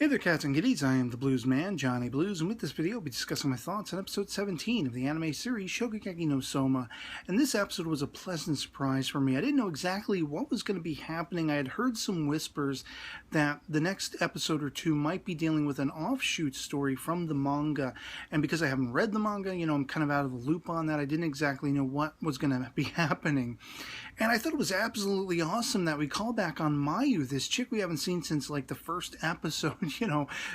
Hey there, cats and kitties. I am the Blues Man, Johnny Blues, and with this video, I'll be discussing my thoughts on episode 17 of the anime series Shokugeki no Soma. And this episode was a pleasant surprise for me. I didn't know exactly what was going to be happening. I had heard some whispers that the next episode or two might be dealing with an offshoot story from the manga. And because I haven't read the manga, I'm kind of out of the loop on that. I didn't exactly know what was going to be happening. And I thought it was absolutely awesome that we call back on Mayu, this chick we haven't seen since like the first episode.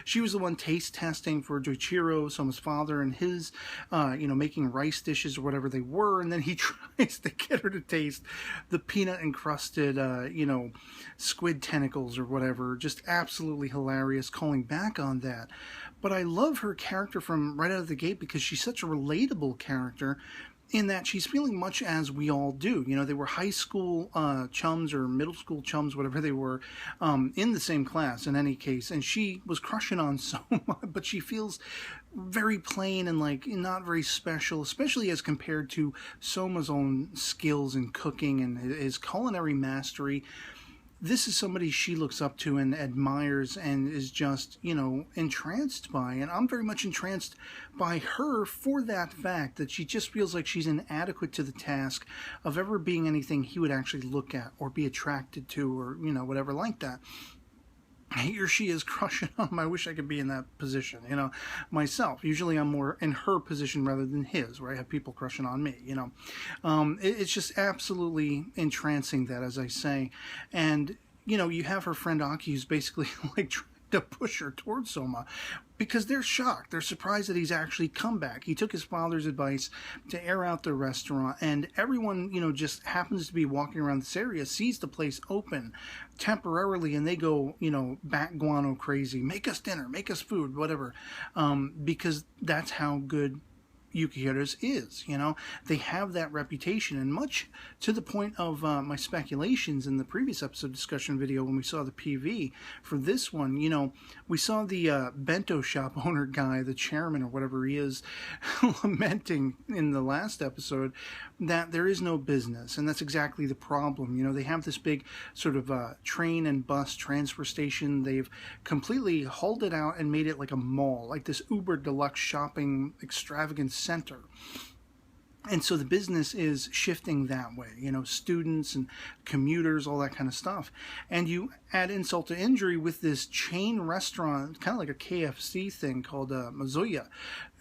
She was the one taste testing for Joichiro, Soma's father, and his, making rice dishes or whatever they were. And then he tries to get her to taste the peanut encrusted, squid tentacles or whatever. Just absolutely hilarious, calling back on that. But I love her character from right out of the gate because she's such a relatable character, in that she's feeling much as we all do. They were high school chums or middle school chums, whatever they were, in the same class in any case. And she was crushing on Soma, but she feels very plain and not very special, especially as compared to Soma's own skills in cooking and his culinary mastery. This is somebody she looks up to and admires and is just, entranced by. And I'm very much entranced by her for that fact that she just feels like she's inadequate to the task of ever being anything he would actually look at or be attracted to or, whatever like that. Here she is crushing on him. I wish I could be in that position, myself. Usually I'm more in her position rather than his, where I have people crushing on me, It's just absolutely entrancing that, as I say. And, you have her friend Aki who's basically trying to push her towards Soma because they're shocked. They're surprised that he's actually come back. He took his father's advice to air out the restaurant, and everyone, just happens to be walking around this area, sees the place open temporarily, and they go, bat guano crazy. Make us dinner, make us food, whatever, because that's how good Yukihiro's is, They have that reputation, and much to the point of my speculations in the previous episode discussion video when we saw the PV for this one, we saw the bento shop owner guy, the chairman or whatever he is, lamenting in the last episode that there is no business, and that's exactly the problem. They have this big sort of train and bus transfer station. They've completely hauled it out and made it like a mall, like this uber deluxe shopping extravagance center. And so the business is shifting that way, students and commuters, all that kind of stuff. And you add insult to injury with this chain restaurant, kind of like a KFC thing called Mizuya.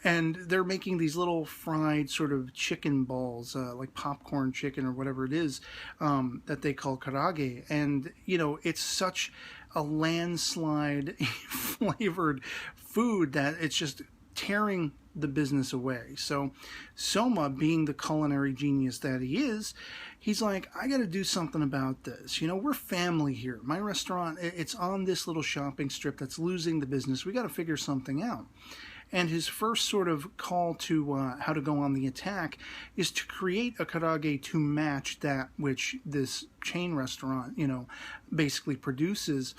And they're making these little fried sort of chicken balls, like popcorn chicken or whatever it is, that they call karage. And, it's such a landslide flavored food that it's just tearing the business away. So Soma, being the culinary genius that he is, he's like, I got to do something about this. We're family here. My restaurant, it's on this little shopping strip that's losing the business. We got to figure something out. And his first sort of call to how to go on the attack is to create a karage to match that which this chain restaurant, basically produces.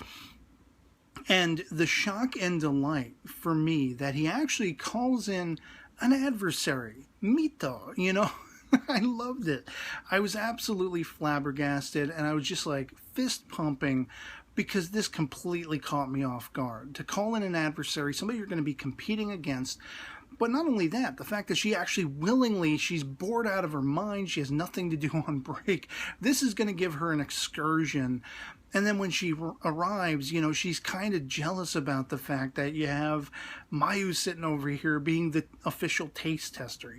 And the shock and delight for me that he actually calls in an adversary, Mito, I loved it. I was absolutely flabbergasted, and I was just like fist pumping because this completely caught me off guard. To call in an adversary, somebody you're going to be competing against. But not only that, the fact that she actually willingly, she's bored out of her mind, she has nothing to do on break. This is going to give her an excursion. And then when she arrives, she's kind of jealous about the fact that you have Mayu sitting over here being the official taste tester.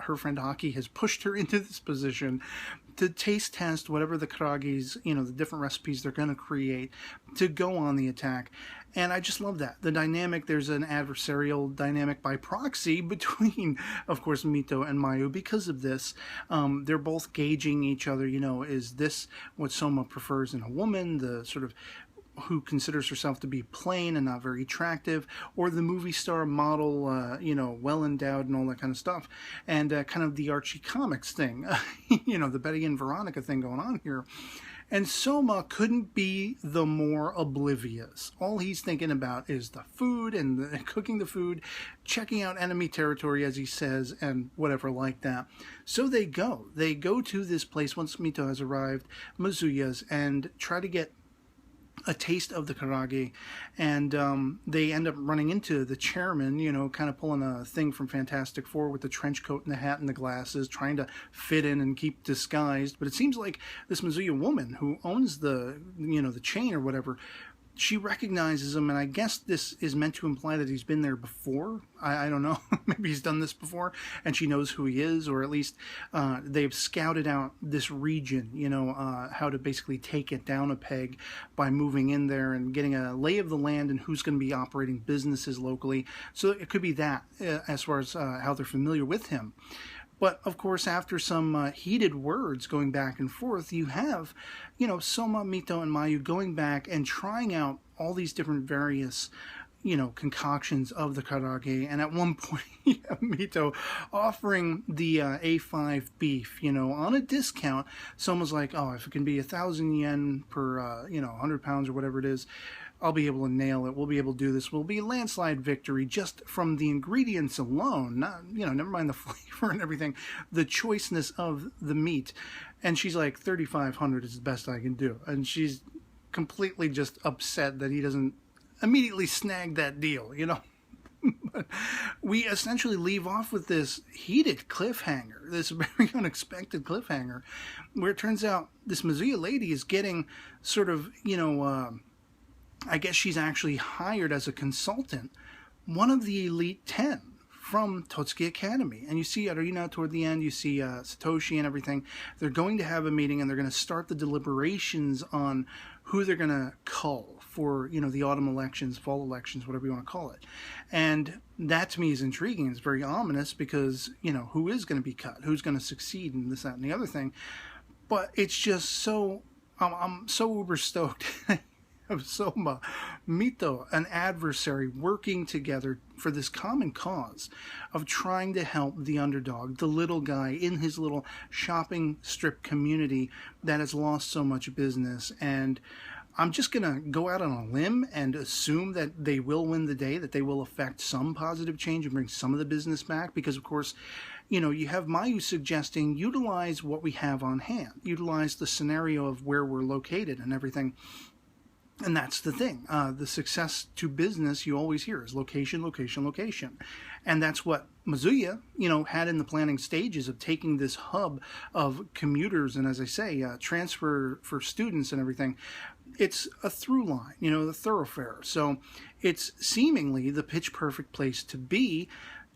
Her friend Aki has pushed her into this position to taste test whatever the karages, the different recipes they're going to create to go on the attack. And I just love that. The dynamic, there's an adversarial dynamic by proxy between, of course, Mito and Mayu because of this. They're both gauging each other, is this what Soma prefers in a woman, the sort of who considers herself to be plain and not very attractive, or the movie star model, well endowed and all that kind of stuff, and kind of the Archie Comics thing, the Betty and Veronica thing going on here. And Soma couldn't be the more oblivious. All he's thinking about is the food and cooking the food, checking out enemy territory, as he says, and whatever like that. So they go. They go to this place once Mito has arrived, Mizuya's, and try to get a taste of the karage, and they end up running into the chairman, you know, kind of pulling a thing from Fantastic Four with the trench coat and the hat and the glasses, trying to fit in and keep disguised. But it seems like this Mizuya woman who owns the, you know, the chain or whatever, she recognizes him, and I guess this is meant to imply that he's been there before. I don't know. Maybe he's done this before, and she knows who he is, or at least they've scouted out this region, you know, how to basically take it down a peg by moving in there and getting a lay of the land and who's going to be operating businesses locally. So it could be that as far as how they're familiar with him. But, of course, after some heated words going back and forth, you have, you know, Soma, Mito, and Mayu going back and trying out all these different various, you know, concoctions of the karage. And at one point, you have Mito offering the A5 beef, you know, on a discount. Soma's like, oh, if it can be 1,000 yen per, you know, 100 pounds or whatever it is, I'll be able to nail it. We'll be able to do this. We'll be a landslide victory just from the ingredients alone. Not, you know, never mind the flavor and everything, the choiceness of the meat. And she's like, 3,500 is the best I can do. And she's completely just upset that he doesn't immediately snag that deal, you know. But we essentially leave off with this heated cliffhanger, this very unexpected cliffhanger, where it turns out this Mizuya lady is getting sort of, you know, I guess she's actually hired as a consultant, one of the Elite 10 from Totsuki Academy. And you see Arina toward the end, you see Satoshi and everything. They're going to have a meeting, and they're going to start the deliberations on who they're going to cull for, you know, the autumn elections, fall elections, whatever you want to call it. And that to me is intriguing. It's very ominous because, you know, who is going to be cut? Who's going to succeed in this, that, and the other thing? But it's just so, I'm so uber stoked of Soma, Mito, an adversary, working together for this common cause of trying to help the underdog, the little guy in his little shopping strip community that has lost so much business. And I'm just going to go out on a limb and assume that they will win the day, that they will affect some positive change and bring some of the business back, because, of course, you know, you have Mayu suggesting utilize what we have on hand, utilize the scenario of where we're located and everything. And that's the thing. The success to business you always hear is location, location, location. And that's what Mizuya, you know, had in the planning stages of taking this hub of commuters and, as I say, transfer for students and everything. It's a through line, you know, the thoroughfare. So it's seemingly the pitch perfect place to be.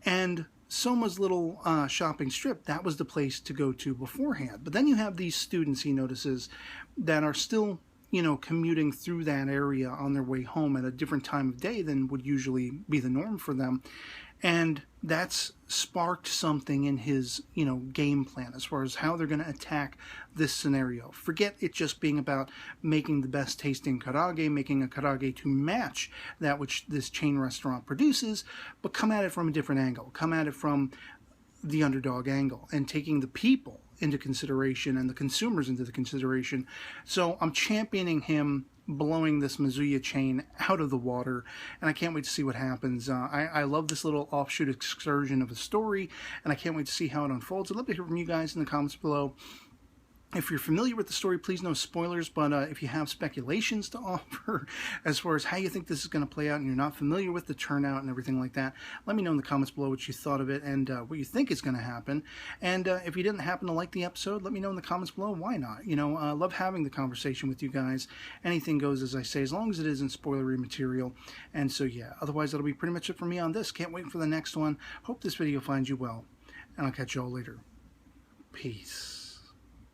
And Soma's little shopping strip, that was the place to go to beforehand. But then you have these students, he notices, that are still, you know, commuting through that area on their way home at a different time of day than would usually be the norm for them. And that's sparked something in his, you know, game plan as far as how they're going to attack this scenario. Forget it just being about making the best tasting karage, making a karage to match that which this chain restaurant produces, but come at it from a different angle. Come at it from the underdog angle and taking the people into consideration and the consumers into the consideration. So I'm championing him blowing this Mizuya chain out of the water, and I can't wait to see what happens. I love this little offshoot excursion of a story, and I can't wait to see how it unfolds. I'd love to hear from you guys in the comments below. If you're familiar with the story, please no spoilers, but if you have speculations to offer as far as how you think this is going to play out and you're not familiar with the turnout and everything like that, let me know in the comments below what you thought of it and what you think is going to happen. And if you didn't happen to like the episode, let me know in the comments below why not. You know, I love having the conversation with you guys. Anything goes, as I say, as long as it isn't spoilery material. And so, yeah, otherwise that'll be pretty much it for me on this. Can't wait for the next one. Hope this video finds you well, and I'll catch you all later. Peace.